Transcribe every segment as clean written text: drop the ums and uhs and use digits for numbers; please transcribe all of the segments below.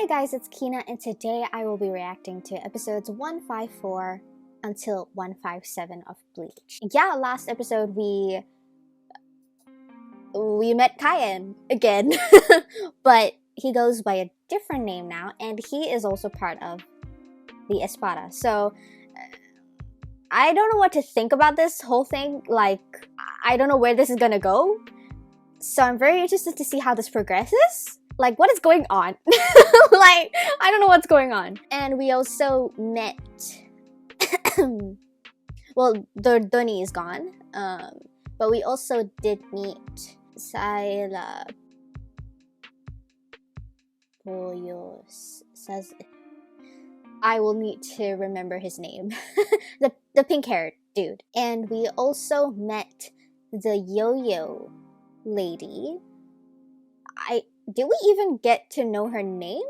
Hi guys, it's Kina, and today I will be reacting to episodes 154 until 157 of Bleach. Yeah, last episode we met Kyan again, but he goes by a different name now, and he is also part of the Espada. So I don't know what to think about this whole thing. Like, I don't know where this is gonna go. So I'm very interested to see how this progresses. Like, what is going on? Like, I don't know what's going on. And we also met... well, the Donnie is gone. But we also did meet Saila Poyos. Says... I will need to remember his name. the pink-haired dude. And we also met the yo-yo lady. Did we even get to know her name?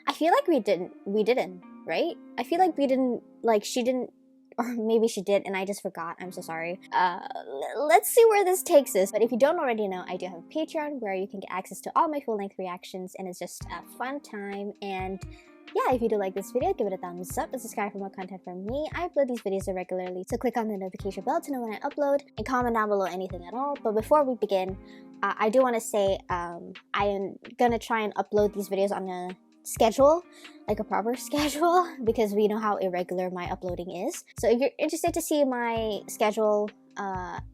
I feel like we didn't, right? I feel like we didn't, like, she didn't, or maybe she did and I just forgot. I'm so sorry. Let's see where this takes us. But if you don't already know, I do have a Patreon where you can get access to all my full-length reactions, and it's just a fun time. And yeah, if you do like this video, give it a thumbs up and subscribe for more content from me. I upload these videos regularly, so click on the notification bell to know when I upload, and comment down below anything at all. But before we begin, I do want to say I am gonna try and upload these videos on a schedule, like a proper schedule, because we know how irregular my uploading is. So if you're interested to see my schedule,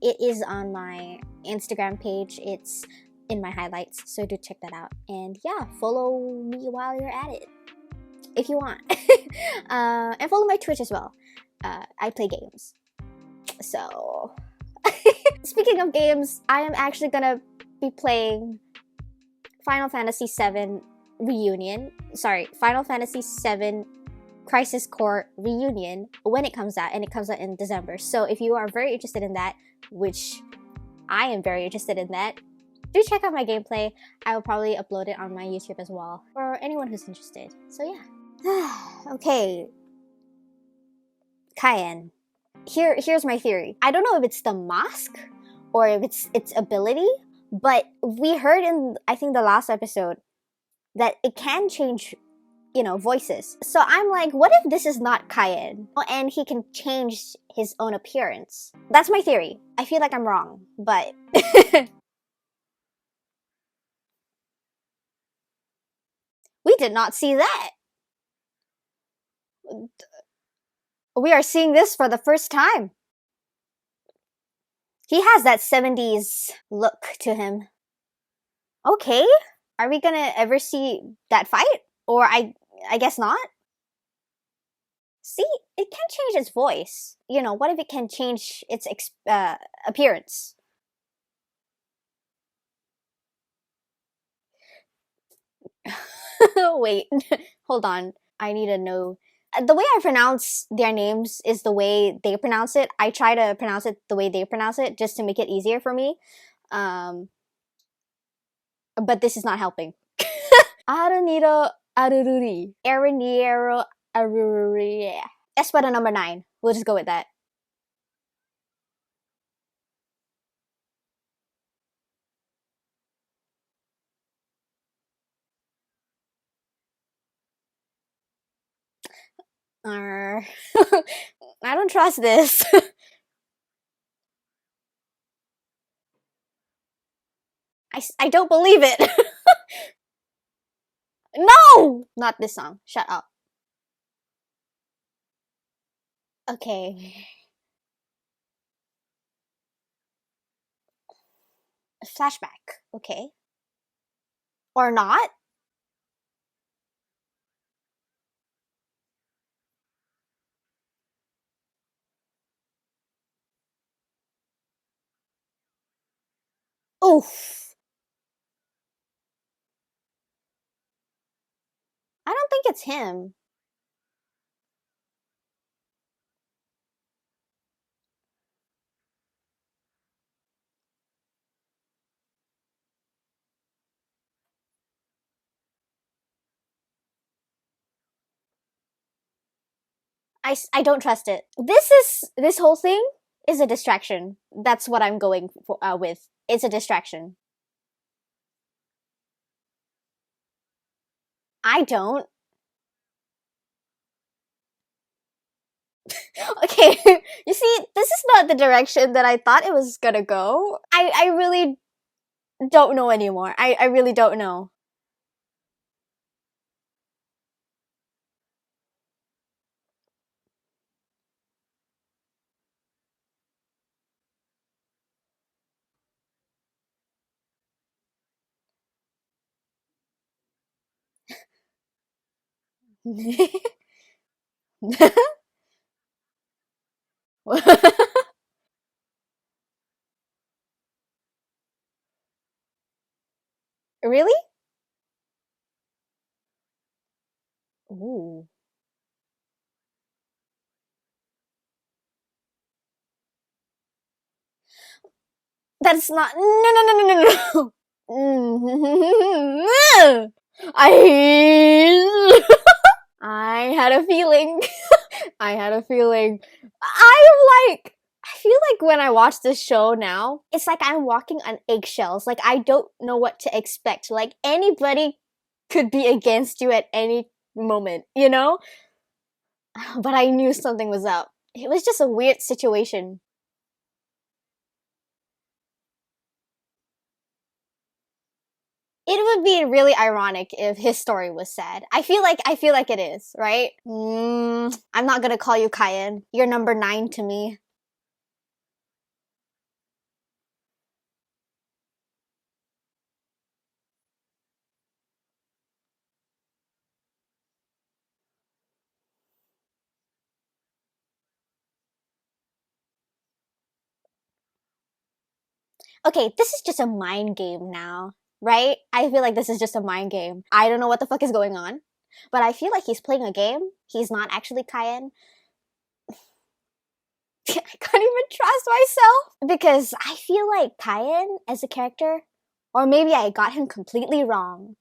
it is on my Instagram page. It's in my highlights, so do check that out. And yeah, follow me while you're at it, if you want. And follow my Twitch as well. I play games. So, speaking of games, I am actually gonna be playing Final Fantasy VII Reunion. Sorry, Final Fantasy VII Crisis Core Reunion when it comes out, and it comes out in December. So if you are very interested in that, which I am very interested in that, do check out my gameplay. I will probably upload it on my YouTube as well for anyone who's interested. So yeah. Okay. Kyan. Here's my theory. I don't know if it's the mask or if it's its ability, but we heard in, I think, the last episode that it can change, you know, voices. So I'm like, what if this is not Kyan and he can change his own appearance? That's my theory. I feel like I'm wrong, but we did not see that. We are seeing this for the first time. He has that 70s look to him. Okay. Are we gonna ever see that fight? Or I guess not? See, it can change its voice. You know, what if it can change its appearance? Wait, hold on. I need to know. The way I pronounce their names is the way they pronounce it. I try to pronounce it the way they pronounce it just to make it easier for me. But this is not helping. Araniro Arururi. Araniero Arururi. Espada number 9. We'll just go with that. I don't trust this. I don't believe it. No! Not this song. Shut up. Okay. Flashback. Okay. Or not? Oof. I don't think it's him. I don't trust it. This whole thing is a distraction. That's what I'm going for, with. It's a distraction. I don't. Okay, you see, this is not the direction that I thought it was gonna go. I really don't know anymore. I really don't know. Really? Ooh. That's not. No, no, no, no, no, no. I. I had a feeling. I had a feeling. I feel like when I watch this show now, it's like I'm walking on eggshells. Like, I don't know what to expect. Like, anybody could be against you at any moment, you know? But I knew something was up. It was just a weird situation. It would be really ironic if his story was sad. I feel like it is, right? I'm not gonna call you Kyan. You're number 9 to me. Okay, this is just a mind game now, right? I feel like this is just a mind game. I don't know what the fuck is going on, but I feel like he's playing a game. He's not actually Kyan. I can't even trust myself because I feel like Kyan as a character, or maybe I got him completely wrong.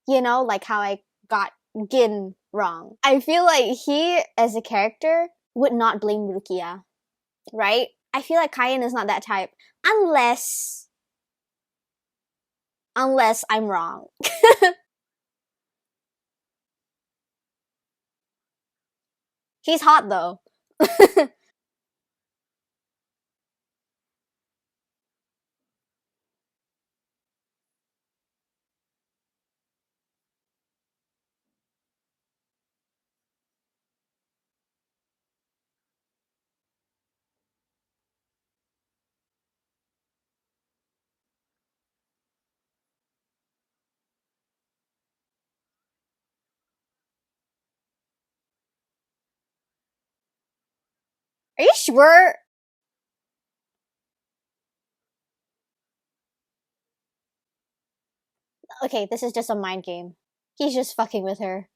You know, like how I got Gin wrong. I feel like he, as a character, would not blame Rukia, right? I feel like Kyan is not that type, unless I'm wrong. He's hot though. Are you sure? Okay, this is just a mind game. He's just fucking with her.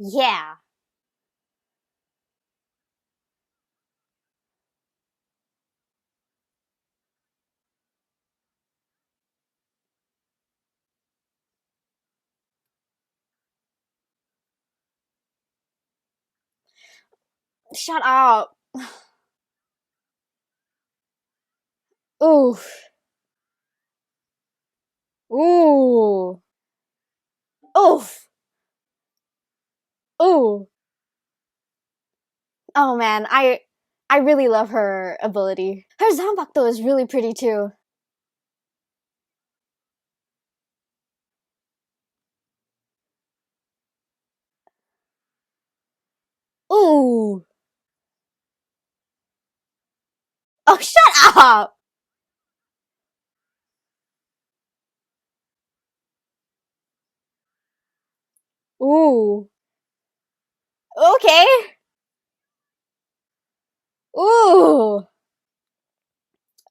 Yeah. Shut up. Ooh. Ooh. Oof. Ooh. Oh man, I really love her ability. Her Zambak though is really pretty too. Ooh. Oh, shut up. Ooh. Okay. Ooh.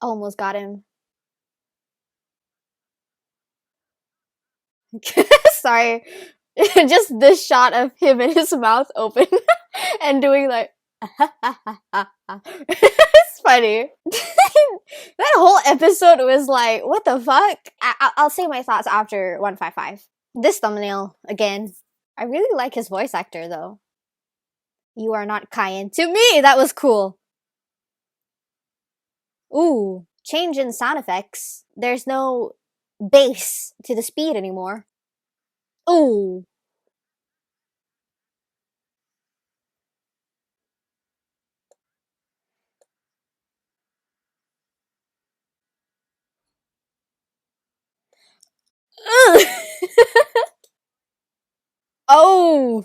Almost got him. Sorry. Just this shot of him and his mouth open and doing like it's funny. That whole episode was like, what the fuck? I'll say my thoughts after 155. This thumbnail, again. I really like his voice actor, though. You are not Cayenne. To me, that was cool. Ooh, change in sound effects. There's no bass to the speed anymore. Ooh. Ugh. Oh,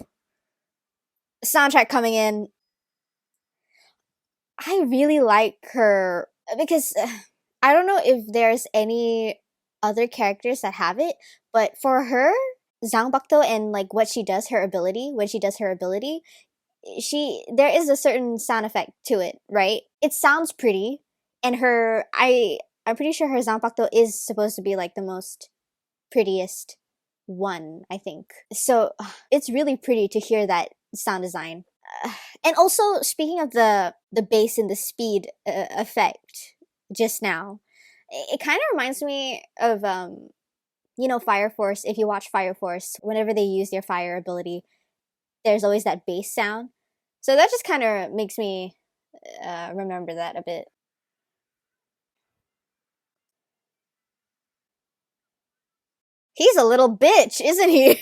soundtrack coming in. I really like her because I don't know if there's any other characters that have it, but for her, Zhang Bakto and like what she does, her ability, when she does her ability, she there is a certain sound effect to it, right? It sounds pretty, and I'm pretty sure her Zhang Bakto is supposed to be like the most prettiest one, I think. So it's really pretty to hear that sound design. And also, speaking of the bass and the speed effect just now, it kind of reminds me of Fire Force. If you watch Fire Force, whenever they use their fire ability, there's always that bass sound. So that just kind of makes me remember that a bit. He's a little bitch, isn't he?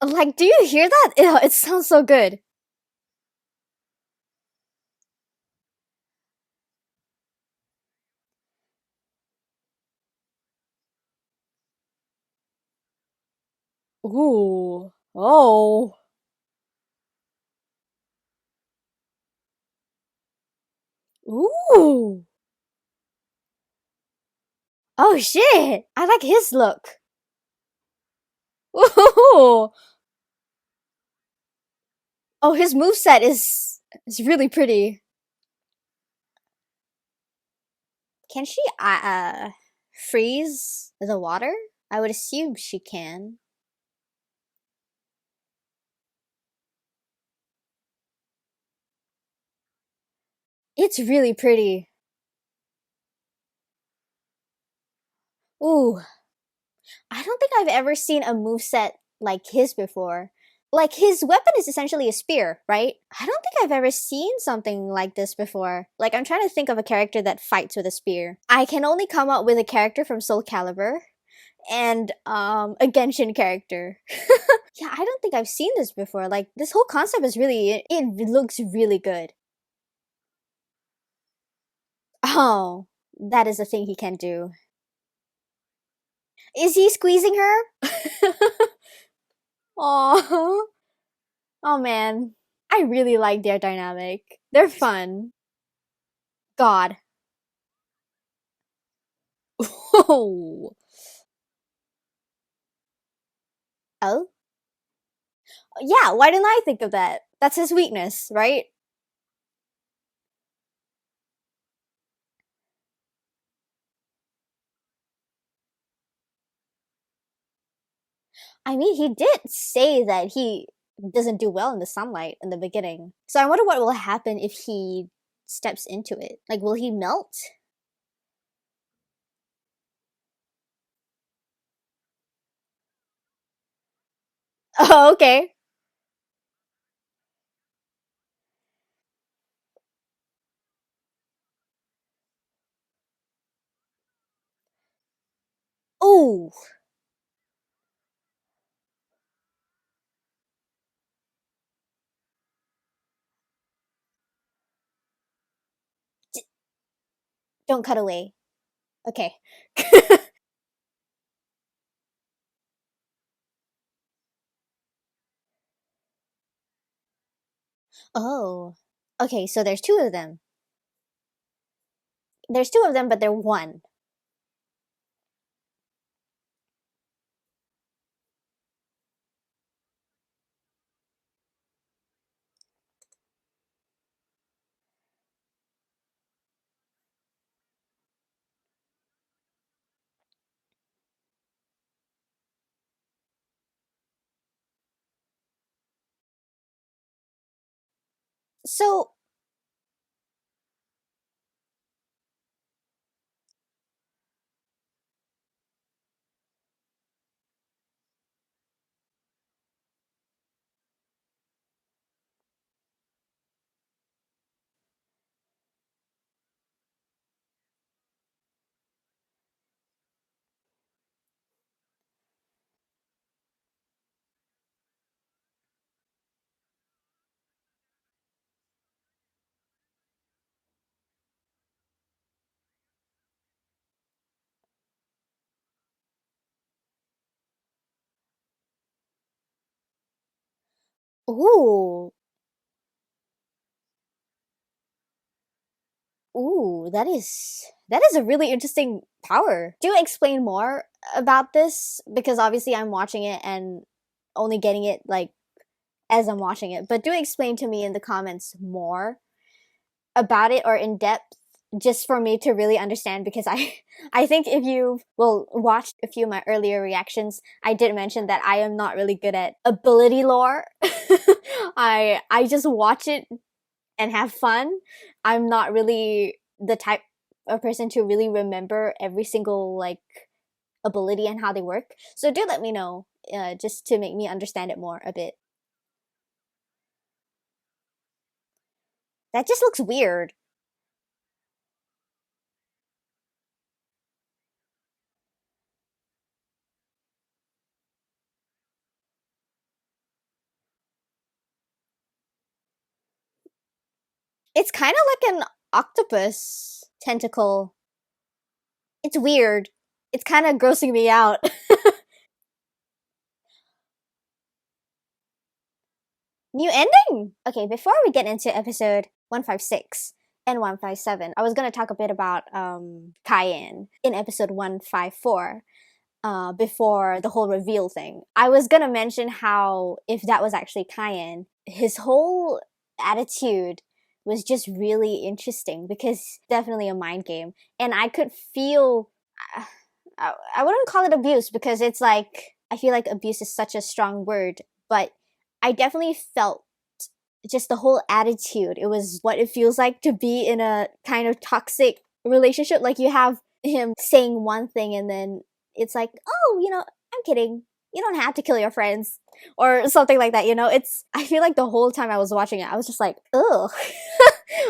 Like, do you hear that? It sounds so good. Ooh. Oh. Ooh. Oh shit. I like his look. Ooh. Oh, his moveset is really pretty. Can she freeze the water? I would assume she can. It's really pretty. Ooh. I don't think I've ever seen a moveset like his before. Like his weapon is essentially a spear, right? I don't think I've ever seen something like this before. Like I'm trying to think of a character that fights with a spear. I can only come up with a character from Soul Calibur and a Genshin character. Yeah, I don't think I've seen this before. Like this whole concept is it looks really good. Oh, that is a thing he can do. Is he squeezing her? Oh, oh man. I really like their dynamic. They're fun. God. Oh. Oh? Yeah, why didn't I think of that? That's his weakness, right? I mean, he did say that he doesn't do well in the sunlight in the beginning. So I wonder what will happen if he steps into it. Like, will he melt? Oh, okay. Oh, don't cut away. Okay. Oh. Okay, so there's two of them. There's two of them, but they're one. So, ooh, ooh, that is a really interesting power. Do explain more about this because obviously I'm watching it and only getting it like as I'm watching it. But do explain to me in the comments more about it or in depth just for me to really understand because I think if you well watched a few of my earlier reactions, I did mention that I am not really good at ability lore. I just watch it and have fun. I'm not really the type of person to really remember every single like ability and how they work. So do let me know just to make me understand it more a bit. That just looks weird. It's kind of like an octopus tentacle. It's weird. It's kind of grossing me out. New ending! Okay, before we get into episode 156 and 157, I was going to talk a bit about Cayenne in episode 154 before the whole reveal thing. I was going to mention how if that was actually Cayenne, his whole attitude was just really interesting because definitely a mind game. And I could feel. I wouldn't call it abuse because it's like I feel like abuse is such a strong word, but I definitely felt just the whole attitude. It was what it feels like to be in a kind of toxic relationship. Like you have him saying one thing and then it's like, oh, I'm kidding. You don't have to kill your friends or something like that. It's, I feel like the whole time I was watching it, I was just like, ugh.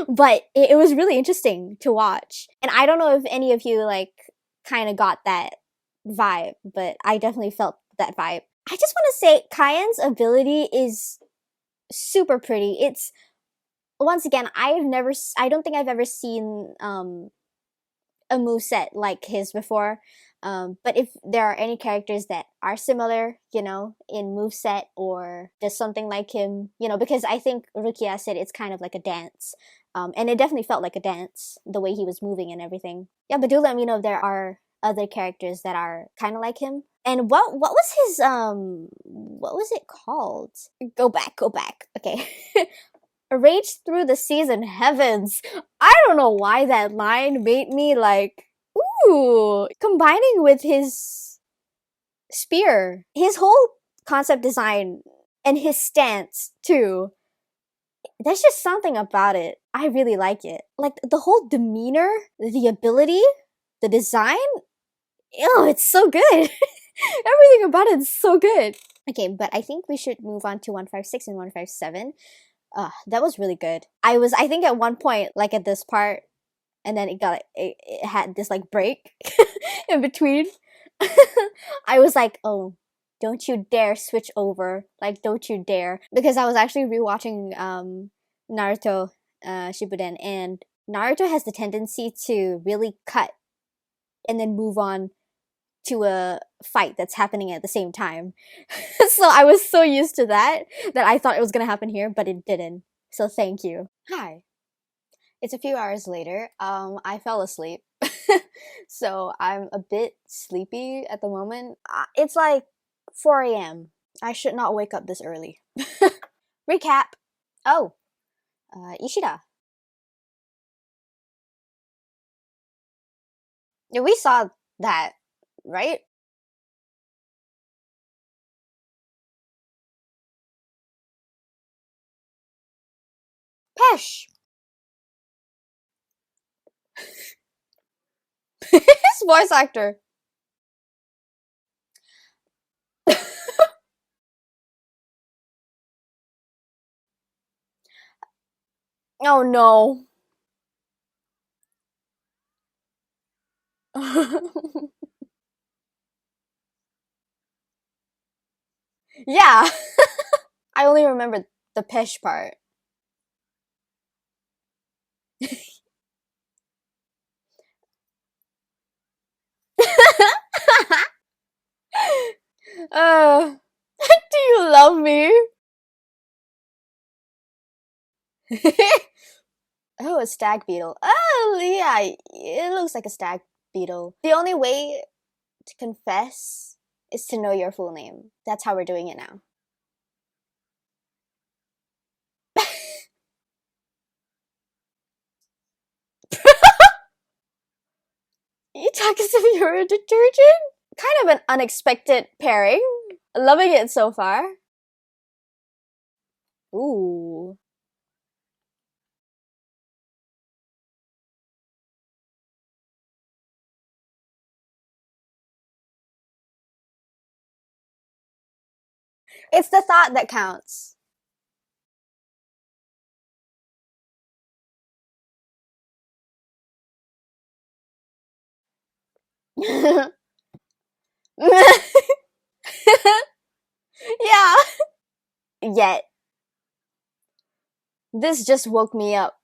But it was really interesting to watch. And I don't know if any of you like kind of got that vibe, but I definitely felt that vibe. I just want to say Cayenne's ability is super pretty. It's once again, I don't think I've ever seen a moveset like his before. But if there are any characters that are similar, in moveset or just something like him, because I think Rukia said it's kind of like a dance. And it definitely felt like a dance, the way he was moving and everything. Yeah, but do let me know if there are other characters that are kind of like him. And what was his what was it called? Go back. Okay. Rage through the seas and heavens. I don't know why that line made me like, ooh, combining with his spear, his whole concept design and his stance too. There's just something about it. I really like it. Like the whole demeanor, the ability, the design. Oh, it's so good. Everything about it is so good. Okay, but I think we should move on to 156 and 157. That was really good. I think at one point, like at this part, and then it had this like break in between. I was like, oh, don't you dare switch over. Like, don't you dare. Because I was actually rewatching Naruto Shippuden, and Naruto has the tendency to really cut and then move on to a fight that's happening at the same time. So I was so used to that I thought it was gonna happen here, but it didn't. So thank you. Hi. It's a few hours later. I fell asleep. So I'm a bit sleepy at the moment. It's like 4 a.m. I should not wake up this early. Recap. Oh, Ishida. Yeah, we saw that, right? Pesh! His voice actor. Oh no. Yeah. I only remember the Pesh part. Do you love me? Oh, a stag beetle. Oh, yeah, it looks like a stag beetle. The only way to confess is to know your full name. That's how we're doing it now. You talk as if you're a detergent? Kind of an unexpected pairing. Loving it so far. Ooh. It's the thought that counts. Yeah. Yet. This just woke me up.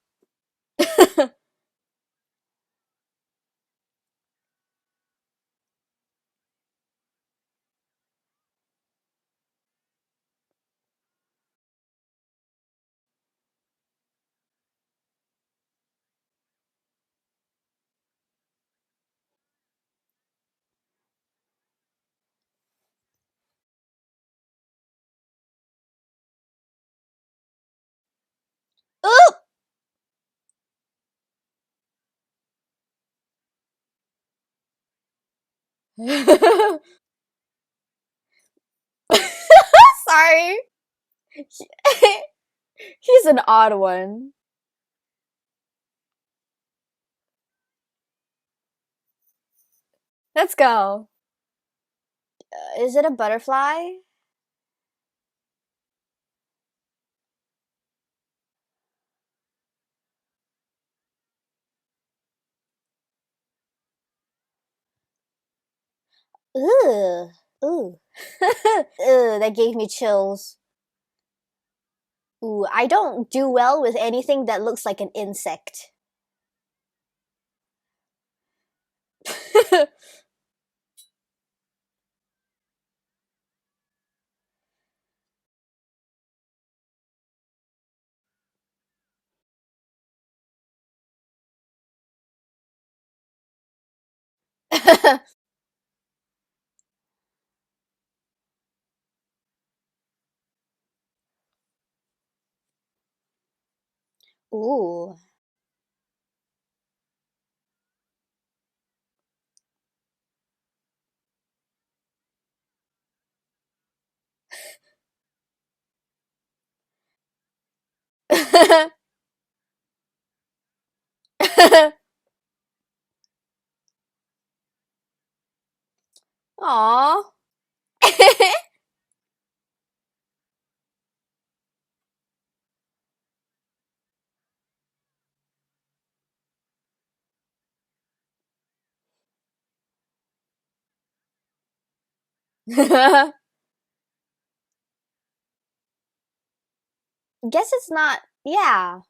Oop! Sorry. He's an odd one. Let's go. Is it a butterfly? Ugh. Ooh. Ugh, that gave me chills. Ooh, I don't do well with anything that looks like an insect. Ooh. Aww. Guess it's not. Yeah.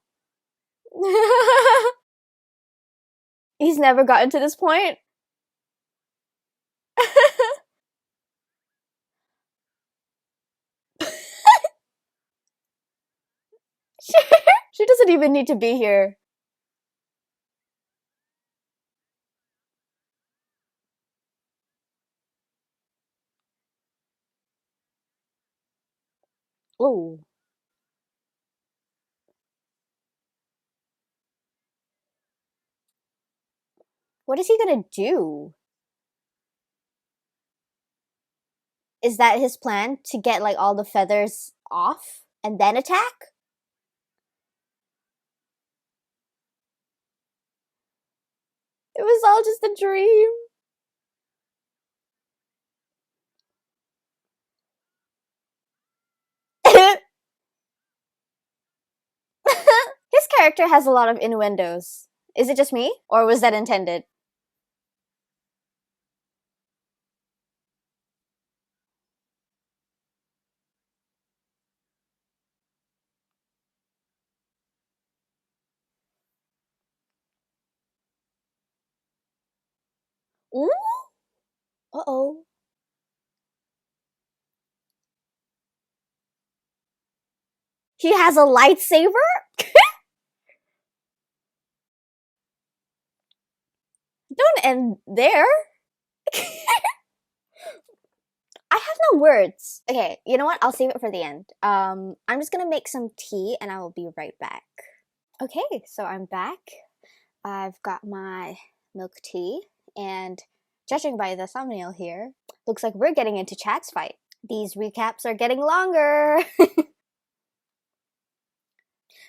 He's never gotten to this point. She doesn't even need to be here. Ooh. What is he gonna do? Is that his plan to get like all the feathers off and then attack? It was all just a dream. His character has a lot of innuendos. Is it just me? Or was that intended? Ooh. Uh-oh. He has a lightsaber? Don't end there. I have no words. Okay, you know what? I'll save it for the end. I'm just gonna make some tea and I will be right back. Okay, so I'm back. I've got my milk tea, and judging by the thumbnail here, looks like we're getting into Chat's fight. These recaps are getting longer.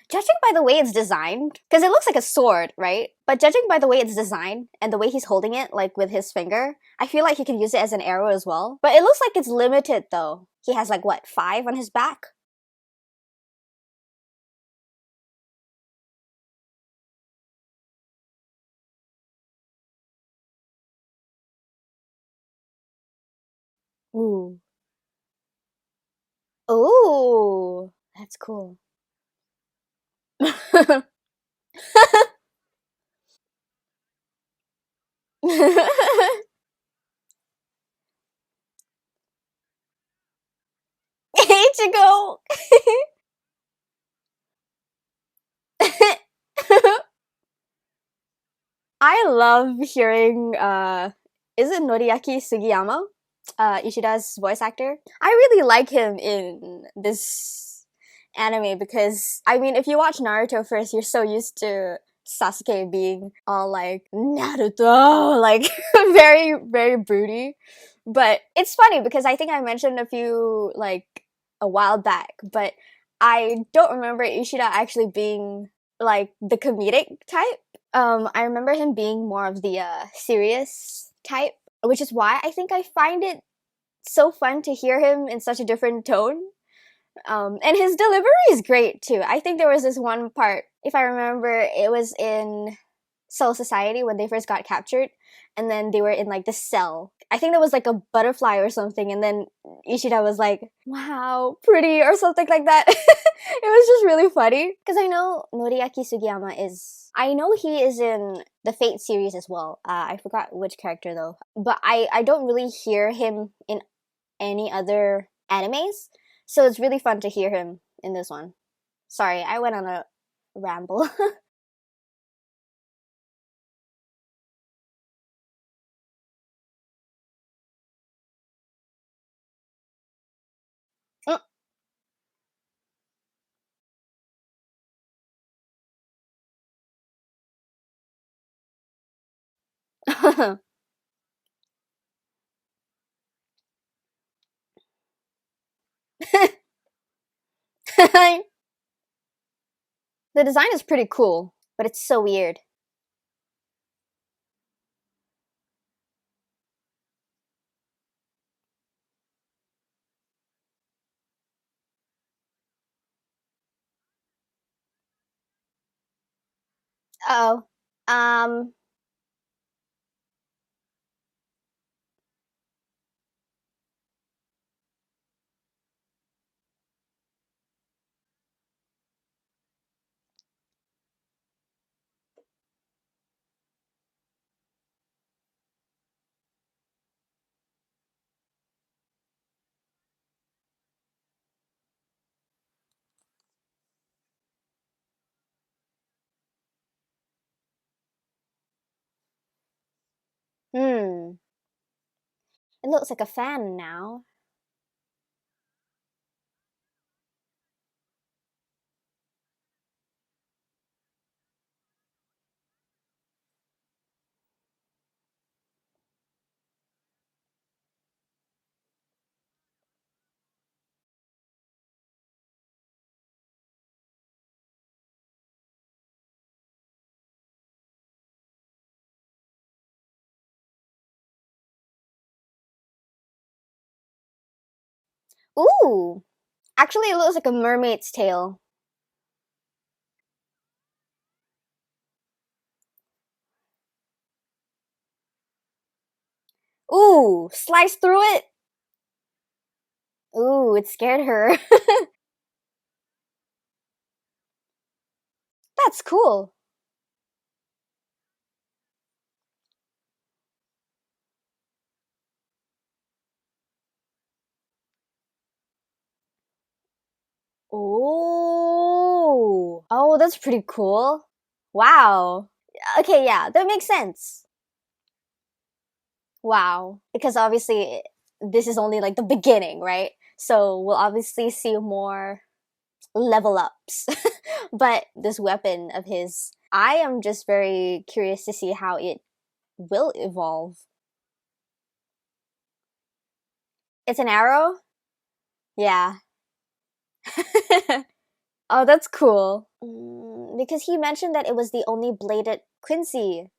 Judging by the way it's designed, because it looks like a sword, right? But judging by the way it's designed and the way he's holding it, like with his finger, I feel like he can use it as an arrow as well. But it looks like it's limited though. He has like what, 5 on his back? Ooh. Ooh. That's cool. Ichigo! I love hearing is it Noriaki Sugiyama? Ishida's voice actor. I really like him in this anime because I mean if you watch Naruto first, you're so used to Sasuke being all like Naruto, like very, very broody. But it's funny because I think I mentioned a few like a while back, but I don't remember Ishida actually being like the comedic type. I remember him being more of the serious type, which is why I think I find it so fun to hear him in such a different tone. And his delivery is great too. I think there was this one part, if I remember, it was in Soul Society when they first got captured, and then they were in like the cell. I think there was like a butterfly or something, and then Ishida was like, "Wow, pretty," or something like that. It was just really funny because I know Noriaki Sugiyama is. I know he is in the Fate series as well. I forgot which character though, but I don't really hear him in any other animes, so it's really fun to hear him in this one. Sorry, I went on a ramble. The design is pretty cool, but it's so weird. Oh. Um. Hmm. It looks like a fan now. Ooh! Actually, it looks like a mermaid's tail. Ooh! Slice through it? Ooh, it scared her. That's cool. Oh. Oh, that's pretty cool. Wow. Okay, yeah, that makes sense. Wow. Because obviously, this is only like the beginning, right? So we'll obviously see more level ups. But this weapon of his, I am just very curious to see how it will evolve. It's an arrow? Yeah. Oh, that's cool. Because he mentioned that it was the only bladed Quincy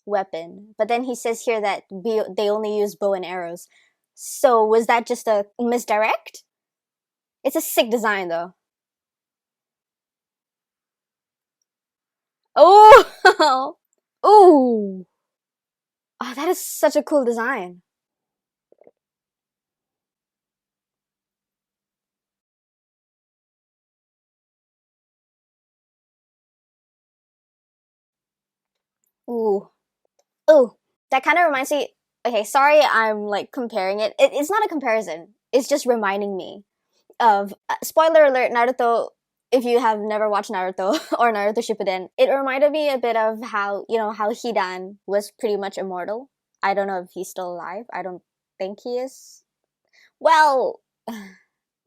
weapon, but then he says here that they only use bow and arrows. So was that just a misdirect? It's a sick design though. Oh, ooh, oh, that is such a cool design. Ooh, ooh, that kind of reminds me. Okay, sorry, I'm like comparing it's not a comparison. It's just reminding me of spoiler alert Naruto. If you have never watched Naruto or Naruto Shippuden, it reminded me a bit of how how Hidan was pretty much immortal. I don't know if he's still alive. I don't think he is. Well,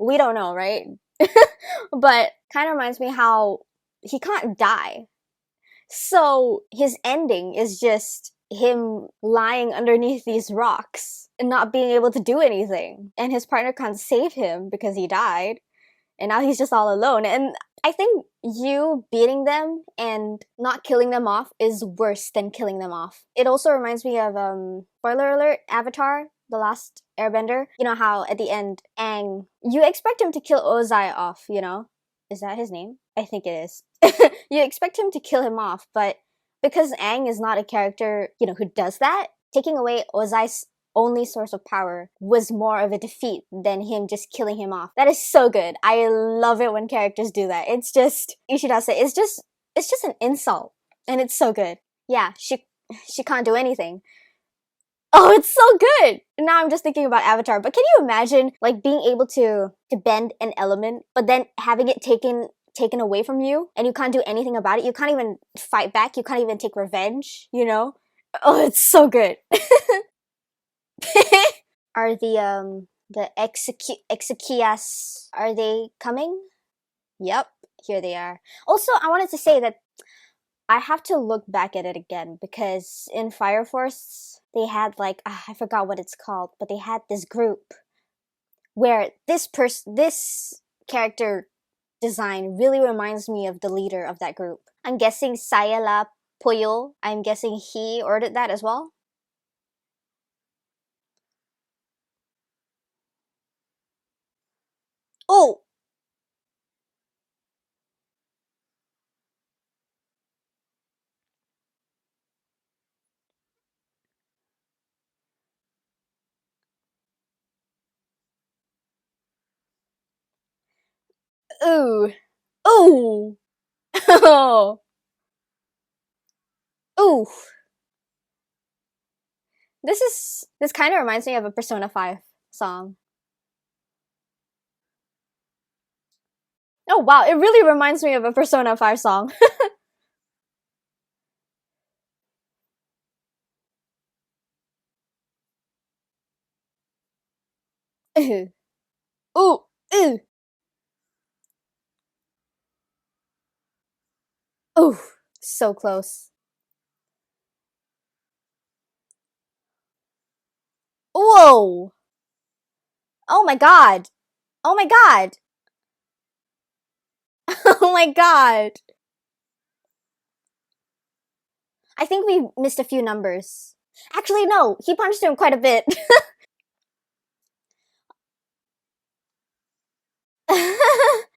we don't know, right? But kind of reminds me how he can't die. So his ending is just him lying underneath these rocks and not being able to do anything. And his partner can't save him because he died. And now he's just all alone. And I think you beating them and not killing them off is worse than killing them off. It also reminds me of spoiler alert, Avatar, The Last Airbender. You know how at the end Aang, you expect him to kill Ozai off, you know? Is that his name? I think it is. You expect him to kill him off, but because Aang is not a character, who does that, taking away Ozai's only source of power was more of a defeat than him just killing him off. That is so good. I love it when characters do that. It's just Ishida said it's just an insult. And it's so good. Yeah, she can't do anything. Oh, it's so good. Now I'm just thinking about Avatar. But can you imagine like being able to bend an element, but then having it taken away from you and you can't do anything about it? You can't even fight back. You can't even take revenge, you know? Oh, it's so good. Are the Exekias, are they coming? Yep, here they are. Also, I wanted to say that I have to look back at it again because in Fire Force they had like I forgot what it's called, but they had this group where this character design really reminds me of the leader of that group. I'm guessing Sayala Poyo. I'm guessing he ordered that as well. Oh, ooh, ooh, oh, ooh. This kind of reminds me of a Persona 5 song. Oh wow, it really reminds me of a Persona 5 song. Ooh, ooh, ooh, ooh, so close. Whoa! Oh my god! Oh my god! Oh my god! I think we missed a few numbers. Actually, no, he punched him quite a bit.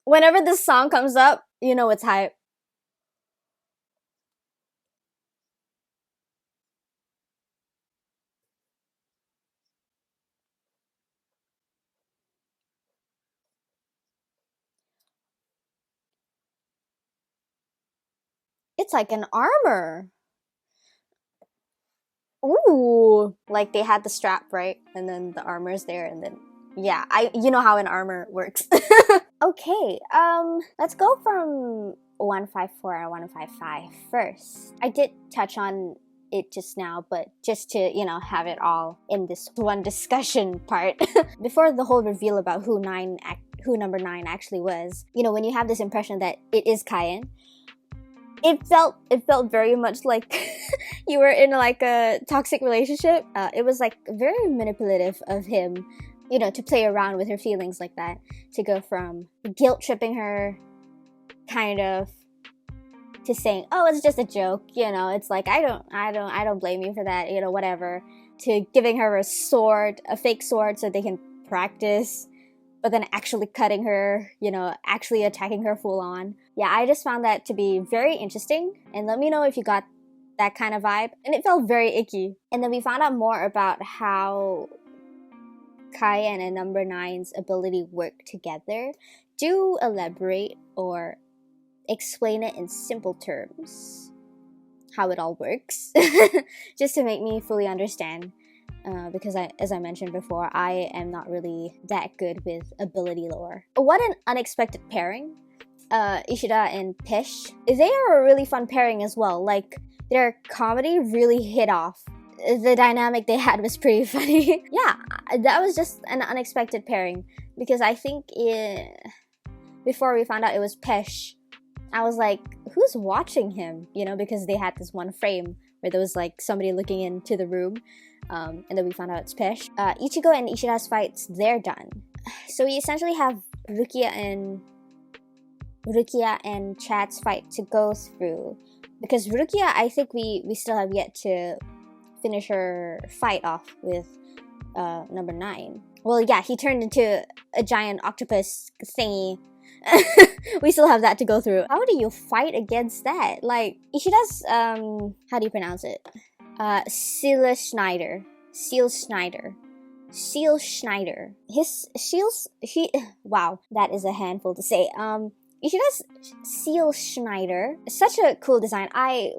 Whenever this song comes up, you know it's hype. It's like an armor. Ooh, like they had the strap, right? And then the armor's there, and then yeah, you know how an armor works. Okay, let's go from 154 and 155 first. I did touch on it just now, but just to, you know, have it all in this one discussion part. Before the whole reveal about who number 9 actually was, you know, when you have this impression that it is Cayenne, it felt very much like you were in like a toxic relationship. It was like very manipulative of him, you know, to play around with her feelings like that, to go from guilt tripping her kind of to saying, oh, it's just a joke, you know, it's like I don't blame you for that, you know, whatever, to giving her a sword, a fake sword, so they can practice, but then actually cutting her, you know, actually attacking her full on. Yeah, I just found that to be very interesting, and let me know if you got that kind of vibe. And it felt very icky. And then we found out more about how Cayenne and number 9's ability work together. Do elaborate or explain it in simple terms how it all works, just to make me fully understand. Because as I mentioned before, I am not really that good with ability lore. What an unexpected pairing. Ishida and Pish. They are a really fun pairing as well. Like, their comedy really hit off. The dynamic they had was pretty funny. Yeah, that was just an unexpected pairing. Because I think before we found out it was Pish, I was like, who's watching him? You know, because they had this one frame where there was like somebody looking into the room. And then we found out it's Pish. Ichigo and Ishida's fights, they're done. So we essentially have Rukia and Chad's fight to go through. Because Rukia, I think we still have yet to finish her fight off with number 9. Well, yeah, he turned into a giant octopus thingy. We still have that to go through. How do you fight against that? Like, Ishida's, how do you pronounce it? Seal Schneider. Wow, that is a handful to say. Ishida's Seal Schneider, such a cool design. I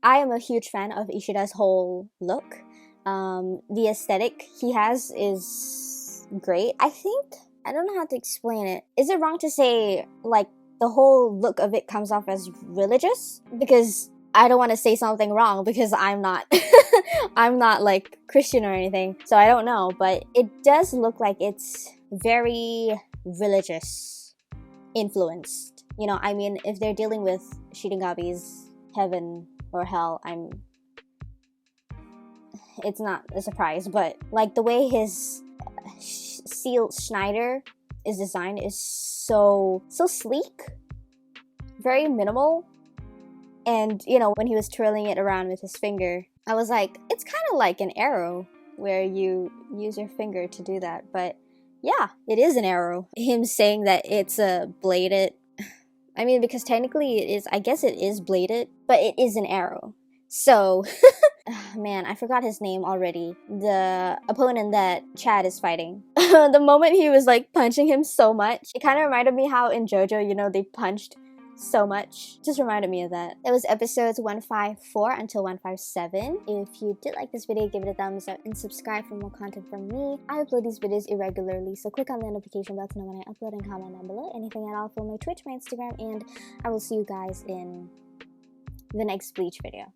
am a huge fan of Ishida's whole look. The aesthetic he has is great. I don't know how to explain it. Is it wrong to say, like, the whole look of it comes off as religious? Because I don't want to say something wrong, because I'm not I'm not like Christian or anything, so I don't know, but it does look like it's very religious influenced. You know, I mean, if they're dealing with Shinigami's heaven or hell, it's not a surprise, but like the way his Seal Schneider is designed is so sleek, very minimal. And, you know, when he was twirling it around with his finger, I was like, it's kind of like an arrow where you use your finger to do that. But yeah, it is an arrow. Him saying that it's a bladed, I mean, because technically it is, I guess it is bladed, but it is an arrow. So, man, I forgot his name already. The opponent that Chad is fighting. The moment he was like punching him so much, it kind of reminded me how in JoJo, you know, they punched so much. Just reminded me of that. It was episodes 154 until 157. If you did like this video, give it a thumbs up and subscribe for more content from me. I upload these videos irregularly, so click on the notification bell to know when I upload, and comment down below anything at all for my Twitch, my Instagram, and I will see you guys in the next Bleach video.